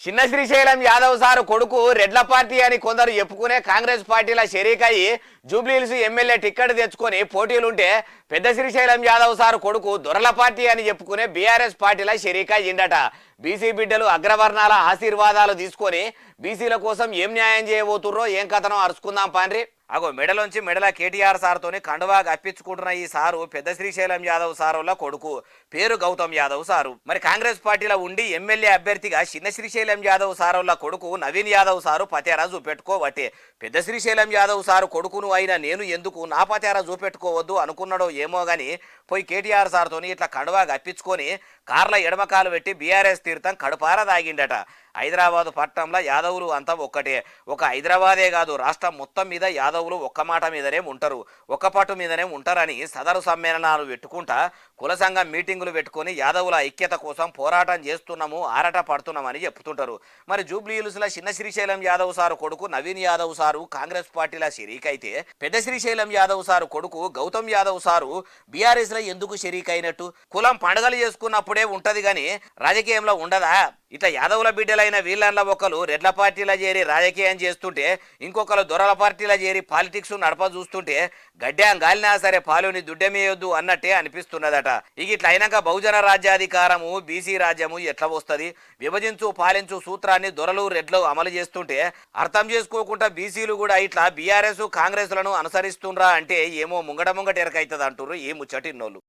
చిన్న శ్రీశైలం యాదవ్ సారు కొడుకు రెడ్ల పార్టీ అని కొందరు చెప్పుకునే కాంగ్రెస్ పార్టీల షరీకయ్యి జూబ్లీహిల్స్ ఎమ్మెల్యే టిక్కెట్ తెచ్చుకొని పోటీలుంటే పెద్ద శ్రీశైలం యాదవ్ సారు కొడుకు దొరల పార్టీ అని చెప్పుకునే బీఆర్ఎస్ పార్టీల షరీకయ్యిండట. బీసీ బిడ్డలు అగ్రవర్ణాల ఆశీర్వాదాలు తీసుకొని బీసీల కోసం ఏం న్యాయం చేయబోతుర్రో ఏం కథనో అరుచుకుందాం పాండ్రి. అగో మెడలోంచి మెడల కేటీఆర్ సార్తోని కండువాగా అప్పించుకుంటున్న ఈ సారు పెద్ద శ్రీశైలం యాదవ్ సారుల కొడుకు, పేరు గౌతమ్ యాదవ్ సారు. మరి కాంగ్రెస్ పార్టీలో ఉండి ఎమ్మెల్యే అభ్యర్థిగా చిన్న శ్రీశైలం యాదవ్ సారుల కొడుకు నవీన్ యాదవ్ సారు పతేరా చూపెట్టుకోవట్టే. పెద్ద శ్రీశైలం యాదవ్ సారు కొడుకును అయినా నేను ఎందుకు నా పతేరా చూపెట్టుకోవద్దు అనుకున్నాడో ఏమో గాని పోయి కేటీఆర్ సార్తోని ఇట్లా కండువాగా అప్పించుకొని కార్ల ఎడమకాలు పెట్టి బీఆర్ఎస్ తీర్థం కడుపార దాగిండట. హైదరాబాద్ పట్టణంలో యాదవులు అంతా ఒక్కటే. ఒక హైదరాబాదే కాదు, రాష్ట్రం మొత్తం మీద యాదవులు ఒక్క మాట మీదనే ఉంటారు, ఒక్క పట్టు మీదనే ఉంటారని సదరు సమ్మేళనాలు పెట్టుకుంటా కుల సంఘం మీటింగులు పెట్టుకొని యాదవుల ఐక్యత కోసం పోరాటం చేస్తున్నాము, ఆరాట పడుతున్నామని చెప్తుంటారు. మరి జూబ్లీహిల్స్లో చిన్న శ్రీశైలం యాదవ్ సారు కొడుకు నవీన్ యాదవ్ సారు కాంగ్రెస్ పార్టీల షరీక్ అయితే, పెద్ద శ్రీశైలం యాదవ్ సారు కొడుకు గౌతమ్ యాదవ్ సారు బీఆర్ఎస్ లో ఎందుకు షరీక్ అయినట్టు? కులం పండుగలు చేసుకున్నప్పుడే ఉంటది గాని రాజకీయంలో ఉండదా? ఇట్లా యాదవుల బిడ్డలైన వీళ్ళల్లో ఒకరు రెడ్ల పార్టీలో చేరి రాజకీయం చేస్తుంటే, ఇంకొకరు దొరల పార్టీలో చేరి పాలిటిక్స్ నడప చూస్తుంటే గడ్డ్యాం గాలినా సరే పాలుని దుడ్డమేయొద్దు అన్నట్టే అనిపిస్తున్నదట. ఇక ఇట్లా అయినాక బహుజన రాజ్యాధికారము బీసీ రాజ్యము ఎట్లా వస్తుంది? విభజించు పాలించు సూత్రాన్ని దొరలు రెడ్లు అమలు చేస్తుంటే అర్థం చేసుకోకుండా బీసీలు కూడా ఇట్లా బీఆర్ఎస్ కాంగ్రెస్లను అనుసరిస్తుండ్రా అంటే ఏమో ముంగట ఎరకైతుంది అంటుర్రు ఈ ముచ్చటిన్నోళ్ళు.